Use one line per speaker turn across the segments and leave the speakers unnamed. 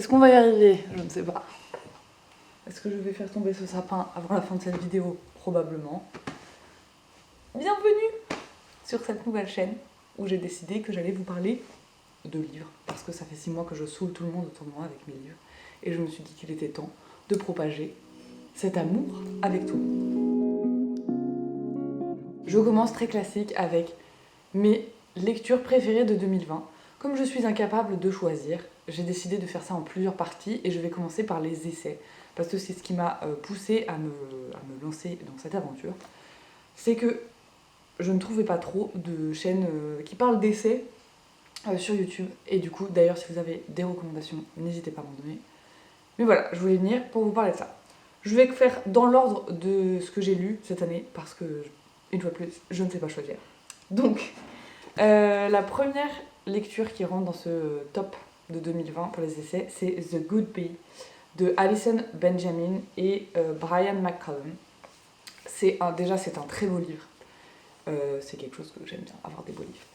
Est-ce qu'on va y arriver? Je ne sais pas. Est-ce que je vais faire tomber ce sapin avant la fin de cette vidéo? Probablement. Bienvenue sur cette nouvelle chaîne où j'ai décidé que j'allais vous parler de livres, parce que ça fait 6 mois que je saoule tout le monde autour de moi avec mes livres, et je me suis dit qu'il était temps de propager cet amour avec tout le monde. Je commence très classique avec mes lectures préférées de 2020. Comme je suis incapable de choisir, j'ai décidé de faire ça en plusieurs parties et je vais commencer par les essais, parce que c'est ce qui m'a poussée à me lancer dans cette aventure. C'est que je ne trouvais pas trop de chaînes qui parlent d'essais sur YouTube. Et du coup, d'ailleurs, si vous avez des recommandations, n'hésitez pas à m'en donner. Mais voilà, je voulais venir pour vous parler de ça. Je vais faire dans l'ordre de ce que j'ai lu cette année, parce que, une fois de plus, je ne sais pas choisir. Donc, la première lecture qui rentre dans ce top de 2020 pour les essais, c'est The Good Bee de Alison Benjamin et Brian McCallum. Déjà, c'est un très beau livre. C'est quelque chose que j'aime bien, avoir des beaux livres.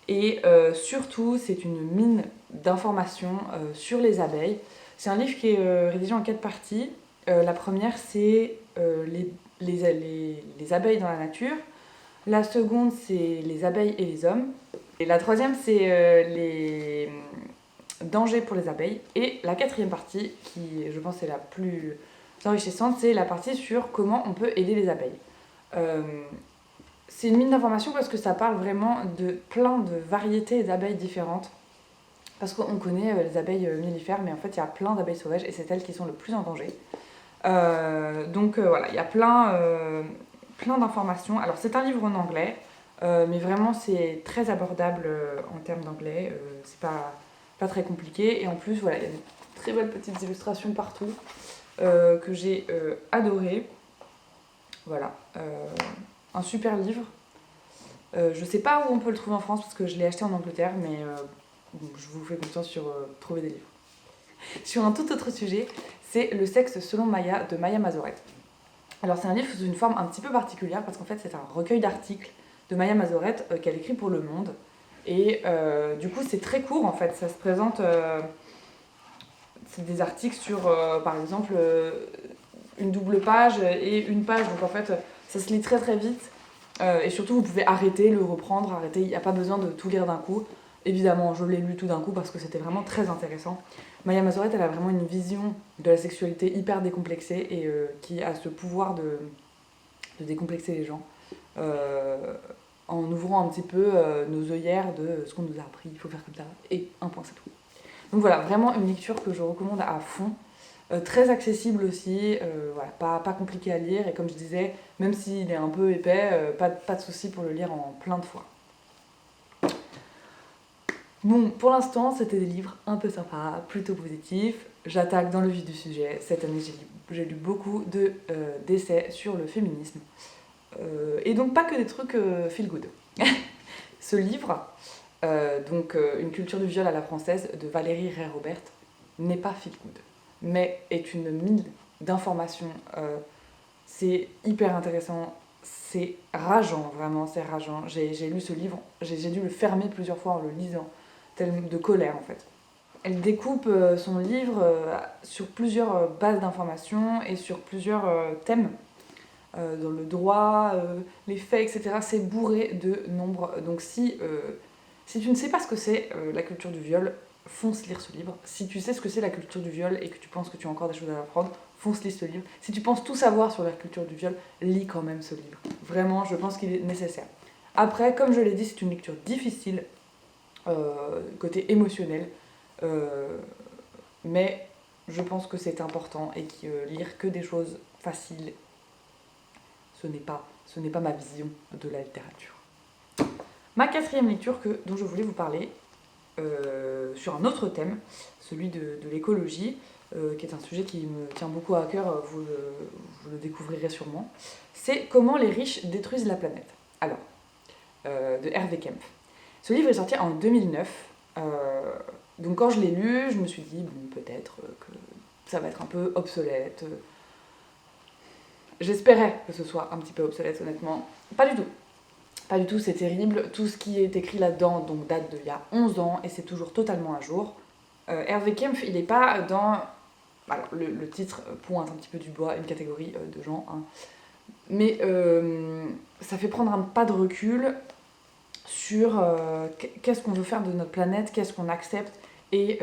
Et surtout, c'est une mine d'informations sur les abeilles. C'est un livre qui est rédigé en 4 parties. La première, c'est les abeilles dans la nature. La seconde, c'est les abeilles et les hommes. Et la troisième, c'est les dangers pour les abeilles. Et la 4e partie, qui je pense est la plus enrichissante, c'est la partie sur comment on peut aider les abeilles. C'est une mine d'informations parce que ça parle vraiment de plein de variétés d'abeilles différentes. Parce qu'on connaît les abeilles mellifères, mais en fait il y a plein d'abeilles sauvages et c'est elles qui sont le plus en danger. Donc voilà, il y a plein d'informations. Alors c'est un livre en anglais, mais vraiment c'est très abordable en termes d'anglais. C'est pas très compliqué. Et en plus, voilà, il y a des très belles petites illustrations partout que j'ai adorées. Voilà. Un super livre. Je sais pas où on peut le trouver en France parce que je l'ai acheté en Angleterre, mais bon, je vous fais confiance sur trouver des livres. Sur un tout autre sujet, c'est Le sexe selon Maya de Maya Mazoret. Alors c'est un livre sous une forme un petit peu particulière parce qu'en fait c'est un recueil d'articles de Maya Mazoret qu'elle écrit pour Le Monde. Et du coup c'est très court en fait, ça se présente... c'est des articles sur par exemple une double page et une page, donc en fait ça se lit très très vite. Et surtout, vous pouvez arrêter, le reprendre, arrêter, il n'y a pas besoin de tout lire d'un coup. Évidemment, je l'ai lu tout d'un coup parce que c'était vraiment très intéressant. Maya Mazoret, elle a vraiment une vision de la sexualité hyper décomplexée et qui a ce pouvoir de décomplexer les gens en ouvrant un petit peu nos œillères de ce qu'on nous a appris, il faut faire comme ça, et un point, c'est tout. Donc voilà, vraiment une lecture que je recommande à fond. Très accessible aussi, voilà, pas compliqué à lire, et comme je disais, même s'il est un peu épais, pas de souci pour le lire en plein de fois. Bon, pour l'instant, c'était des livres un peu sympas, plutôt positifs. J'attaque dans le vif du sujet. Cette année, j'ai lu beaucoup d'essais sur le féminisme. Et donc pas que des trucs feel good. Ce livre, Une culture du viol à la française, de Valérie Rey-Robert, n'est pas feel good, mais est une mine d'informations. C'est hyper intéressant, c'est rageant, vraiment, c'est rageant. J'ai lu ce livre, j'ai dû le fermer plusieurs fois en le lisant, tellement de colère en fait. Elle découpe son livre sur plusieurs bases d'informations et sur plusieurs thèmes. Dans le droit, les faits, etc. C'est bourré de nombres. Donc si tu ne sais pas ce que c'est la culture du viol, fonce lire ce livre. Si tu sais ce que c'est la culture du viol et que tu penses que tu as encore des choses à apprendre, fonce lire ce livre. Si tu penses tout savoir sur la culture du viol, lis quand même ce livre. Vraiment, je pense qu'il est nécessaire. Après, comme je l'ai dit, c'est une lecture difficile, côté émotionnel, mais je pense que c'est important et que lire que des choses faciles, ce n'est pas ma vision de la littérature. Ma 4e lecture dont je voulais vous parler, sur un autre thème, celui de l'écologie, qui est un sujet qui me tient beaucoup à cœur, vous le découvrirez sûrement, c'est Comment les riches détruisent la planète. Alors, de Hervé Kempf. Ce livre est sorti en 2009, donc quand je l'ai lu, je me suis dit, bon, peut-être que ça va être un peu obsolète. J'espérais que ce soit un petit peu obsolète, honnêtement. Pas du tout. Pas du tout, c'est terrible. Tout ce qui est écrit là-dedans donc, date d'il y a 11 ans et c'est toujours totalement à jour. Hervé Kempf, il n'est pas dans... Alors, le titre pointe un petit peu du doigt une catégorie de gens, hein. Mais ça fait prendre un pas de recul sur qu'est-ce qu'on veut faire de notre planète, qu'est-ce qu'on accepte. Et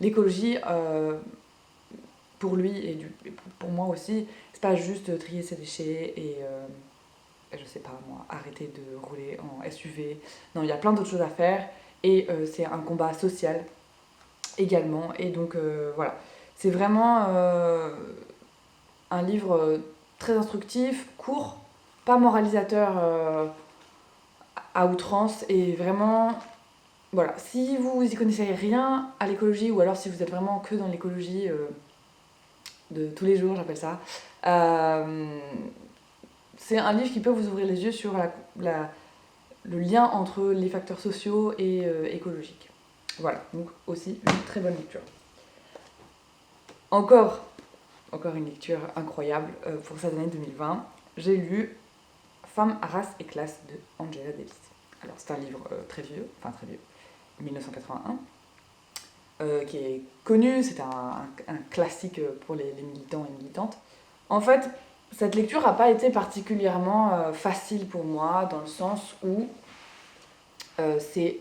l'écologie, pour lui et pour moi aussi, c'est pas juste trier ses déchets et je sais pas moi, arrêter de rouler en SUV. Non, il y a plein d'autres choses à faire et c'est un combat social également. Et donc voilà, c'est vraiment un livre très instructif, court, pas moralisateur à outrance et vraiment... Voilà, si vous y connaissez rien à l'écologie ou alors si vous êtes vraiment que dans l'écologie de tous les jours, j'appelle ça, c'est un livre qui peut vous ouvrir les yeux sur le lien entre les facteurs sociaux et écologiques. Voilà, donc aussi une très bonne lecture. Encore une lecture incroyable pour cette année 2020. J'ai lu Femmes, race et classe de Angela Davis. Alors c'est un livre très vieux, 1981, qui est connu, c'est un classique pour les militants et militantes. En fait, cette lecture n'a pas été particulièrement facile pour moi, dans le sens où c'est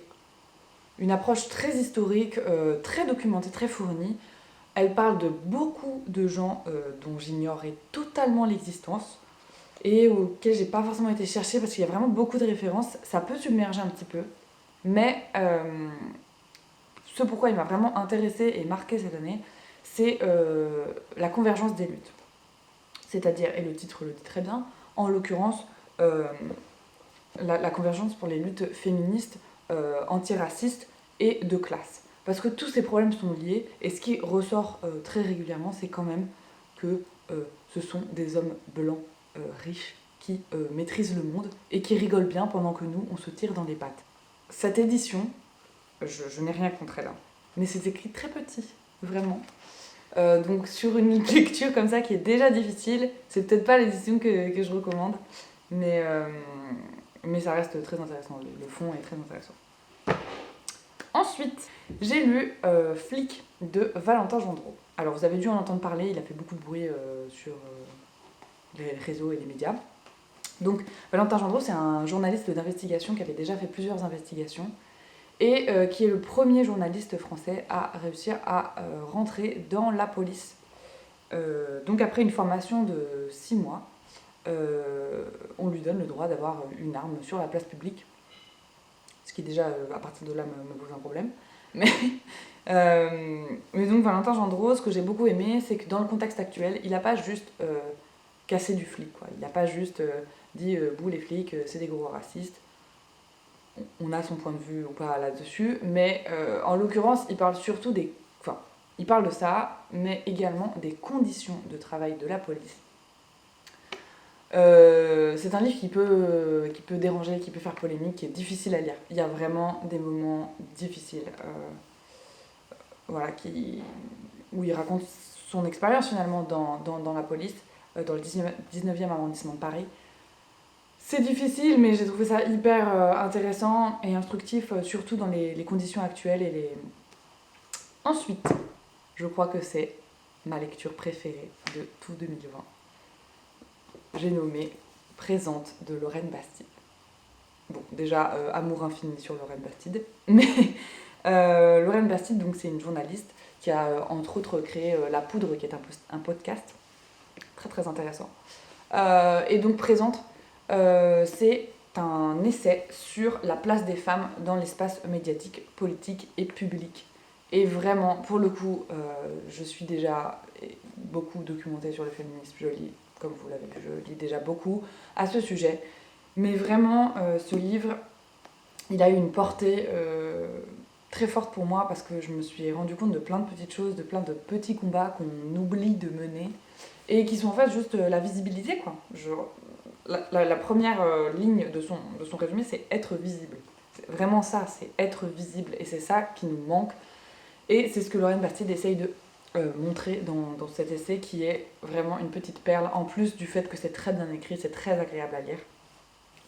une approche très historique, très documentée, très fournie. Elle parle de beaucoup de gens dont j'ignorais totalement l'existence et auxquels j'ai pas forcément été chercher parce qu'il y a vraiment beaucoup de références. Ça peut submerger un petit peu, mais ce pourquoi il m'a vraiment intéressée et marquée cette année, c'est la convergence des luttes. C'est-à-dire, et le titre le dit très bien, en l'occurrence, la convergence pour les luttes féministes, antiracistes et de classe. Parce que tous ces problèmes sont liés, et ce qui ressort très régulièrement, c'est quand même que ce sont des hommes blancs riches qui maîtrisent le monde et qui rigolent bien pendant que nous, on se tire dans les pattes. Cette édition, je n'ai rien contre elle, hein, mais c'est écrit très petit, vraiment. Donc sur une lecture comme ça qui est déjà difficile, c'est peut-être pas l'édition que je recommande, mais ça reste très intéressant, le fond est très intéressant. Ensuite, j'ai lu Flic de Valentin Gendreau. Alors vous avez dû en entendre parler, il a fait beaucoup de bruit sur les réseaux et les médias. Donc Valentin Gendreau, c'est un journaliste d'investigation qui avait déjà fait plusieurs investigations et qui est le premier journaliste français à réussir à rentrer dans la police. Donc après une formation de 6 mois, on lui donne le droit d'avoir une arme sur la place publique, ce qui déjà, à partir de là, me pose un problème. Mais donc Valentin Gendreau, ce que j'ai beaucoup aimé, c'est que dans le contexte actuel, il n'a pas juste cassé du flic, quoi. Il n'a pas juste dit bouh les flics, c'est des gros racistes. On a son point de vue ou pas là-dessus, mais en l'occurrence, il parle surtout il parle de ça, mais également des conditions de travail de la police. C'est un livre qui peut déranger, qui peut faire polémique, qui est difficile à lire. Il y a vraiment des moments difficiles, où il raconte son expérience finalement dans la police, dans le 19e arrondissement de Paris. C'est difficile, mais j'ai trouvé ça hyper intéressant et instructif, surtout dans les conditions actuelles. Ensuite, je crois que c'est ma lecture préférée de tout 2020. J'ai nommé Présente de Lorraine Bastide. Bon, déjà, amour infini sur Lorraine Bastide, mais Lorraine Bastide, donc, c'est une journaliste qui a entre autres créé La Poudre, qui est un podcast très très intéressant. Et donc Présente, c'est un essai sur la place des femmes dans l'espace médiatique, politique et public. Et vraiment, pour le coup, je suis déjà beaucoup documentée sur le féminisme, je lis, comme vous l'avez vu, je lis déjà beaucoup à ce sujet. Mais vraiment, ce livre, il a eu une portée très forte pour moi parce que je me suis rendu compte de plein de petites choses, de plein de petits combats qu'on oublie de mener et qui sont en fait juste la visibilité, quoi. La première ligne de son résumé, c'est être visible. C'est vraiment ça, c'est être visible. Et c'est ça qui nous manque. Et c'est ce que Lorraine Bastide essaye de montrer dans cet essai, qui est vraiment une petite perle, en plus du fait que c'est très bien écrit, c'est très agréable à lire.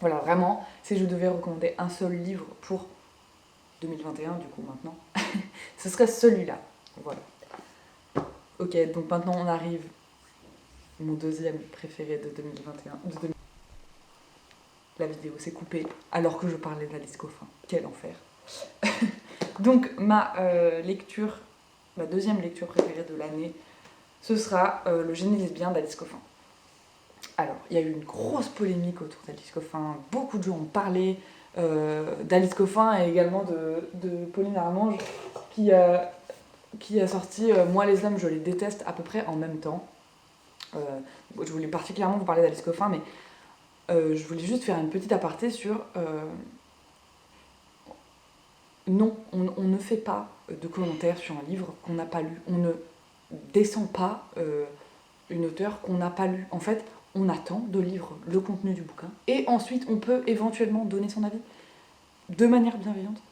Voilà, vraiment, si je devais recommander un seul livre pour 2021, du coup maintenant, ce serait celui-là. Voilà. Ok, donc maintenant on arrive mon deuxième préféré de 2021. La vidéo s'est coupée alors que je parlais d'Alice Coffin. Quel enfer. Donc ma deuxième lecture préférée de l'année, ce sera Le génie lesbien d'Alice Coffin. Alors, il y a eu une grosse polémique autour d'Alice Coffin, beaucoup de gens ont parlé d'Alice Coffin et également de Pauline Armange qui a sorti Moi les hommes je les déteste à peu près en même temps. Je voulais particulièrement vous parler d'Alice Coffin, mais je voulais juste faire une petite aparté sur... non, on ne fait pas de commentaires sur un livre qu'on n'a pas lu. On ne descend pas une auteure qu'on n'a pas lu. En fait, on attend de lire le contenu du bouquin et ensuite on peut éventuellement donner son avis de manière bienveillante.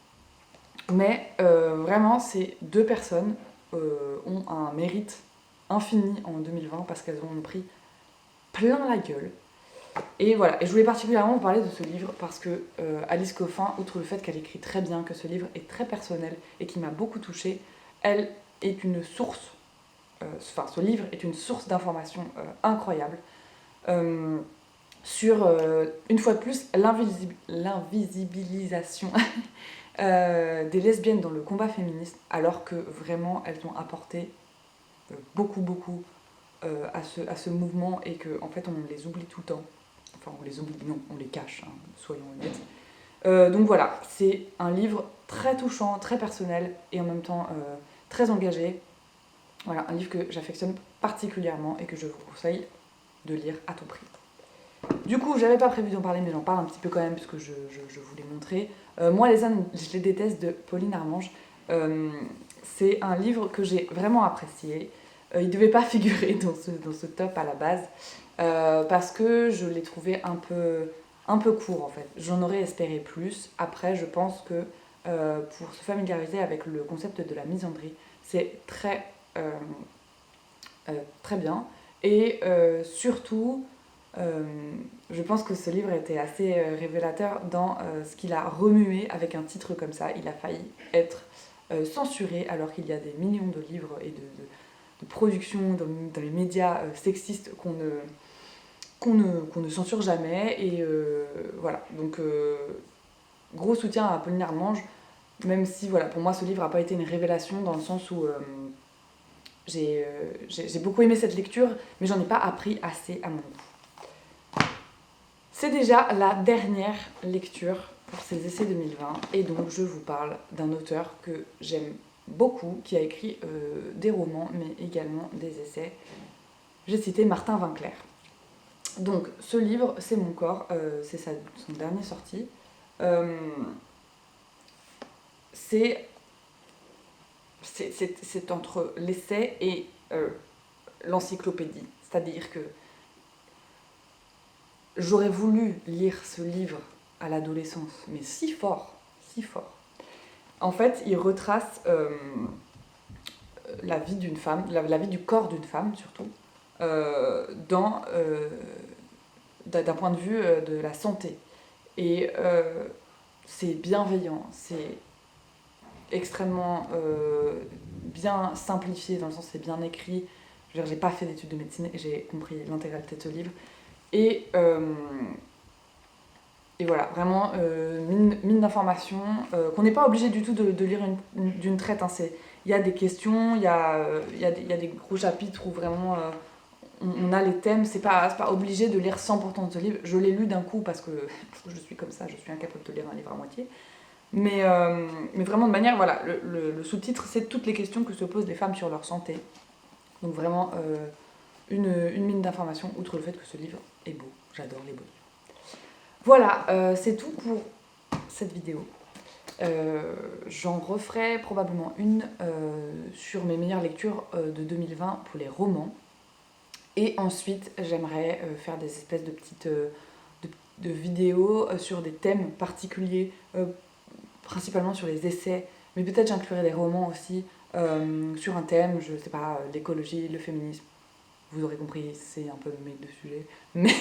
Mais vraiment, ces deux personnes ont un mérite infini en 2020 parce qu'elles ont pris plein la gueule. Et voilà, et je voulais particulièrement vous parler de ce livre parce que Alice Coffin, outre le fait qu'elle écrit très bien, que ce livre est très personnel et qui m'a beaucoup touchée, elle est une source, ce livre est une source d'informations incroyable sur, une fois de plus, l'invisibilisation des lesbiennes dans le combat féministe, alors que vraiment elles ont apporté beaucoup à ce mouvement et qu'en fait on les oublie tout le temps. Enfin, on les oublie, non, on les cache, hein, soyons honnêtes. Donc voilà, c'est un livre très touchant, très personnel et en même temps très engagé. Voilà, un livre que j'affectionne particulièrement et que je vous conseille de lire à tout prix. Du coup, j'avais pas prévu d'en parler, mais j'en parle un petit peu quand même, puisque je vous l'ai montré. Moi, les hommes, je les déteste de Pauline Armange. C'est un livre que j'ai vraiment apprécié. Il devait pas figurer dans ce top à la base, parce que je l'ai trouvé un peu court en fait. J'en aurais espéré plus. Après, je pense que pour se familiariser avec le concept de la misandrie, c'est très bien. Et surtout, je pense que ce livre était assez révélateur dans ce qu'il a remué avec un titre comme ça. Il a failli être censuré alors qu'il y a des millions de livres et de productions dans les médias sexistes qu'on ne censure jamais. Et voilà, donc gros soutien à Pauline Armange, même si voilà, pour moi ce livre n'a pas été une révélation dans le sens où j'ai beaucoup aimé cette lecture, mais j'en ai pas appris assez à mon goût. C'est déjà la dernière lecture pour ces essais 2020 et donc je vous parle d'un auteur que j'aime beaucoup, qui a écrit des romans mais également des essais. J'ai cité Martin Winkler. Donc ce livre, C'est mon corps, c'est son dernier sorti. C'est entre l'essai et l'encyclopédie. C'est-à-dire que j'aurais voulu lire ce livre à l'adolescence, mais si fort. En fait, il retrace la vie d'une femme, la vie du corps d'une femme surtout, d'un point de vue de la santé. Et c'est bienveillant, c'est extrêmement bien simplifié, dans le sens c'est bien écrit. Je veux dire, j'ai pas fait d'études de médecine et j'ai compris l'intégralité de ce livre. Et voilà, vraiment mine d'informations qu'on n'est pas obligé du tout de lire d'une traite. Hein. Il y a des questions, il y a des gros chapitres où vraiment on a les thèmes. C'est pas obligé de lire 100% de ce livre. Je l'ai lu d'un coup parce que je suis comme ça, je suis incapable de lire un livre à moitié. Mais vraiment de manière, voilà, le sous-titre, c'est toutes les questions que se posent les femmes sur leur santé. Donc vraiment une mine d'informations, outre le fait que ce livre est beau. J'adore les beaux livres. Voilà, c'est tout pour cette vidéo. J'en referai probablement une sur mes meilleures lectures de 2020 pour les romans. Et ensuite, j'aimerais faire des espèces de petites de vidéos sur des thèmes particuliers, principalement sur les essais, mais peut-être j'inclurai des romans aussi sur un thème, je sais pas, l'écologie, le féminisme. Vous aurez compris, c'est un peu mes deux sujets, mais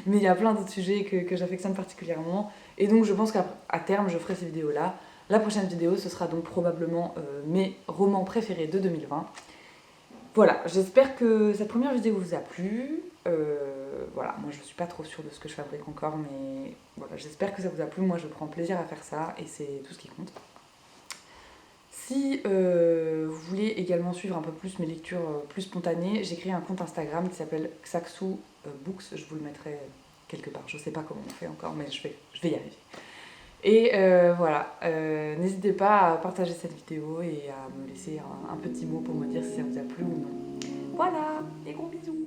il y a plein d'autres sujets que j'affectionne particulièrement, et donc je pense qu'à terme je ferai ces vidéos-là. La prochaine vidéo, ce sera donc probablement mes romans préférés de 2020. Voilà, j'espère que cette première vidéo vous a plu. Voilà, moi je suis pas trop sûre de ce que je fabrique encore, mais voilà, j'espère que ça vous a plu. Moi je prends plaisir à faire ça et c'est tout ce qui compte. Si vous voulez également suivre un peu plus mes lectures plus spontanées, j'ai créé un compte Instagram qui s'appelle Xaxou Books. Je vous le mettrai quelque part. Je sais pas comment on fait encore, mais je vais y arriver. Et voilà, n'hésitez pas à partager cette vidéo et à me laisser un petit mot pour me dire si ça vous a plu ou non. Voilà, des gros bisous.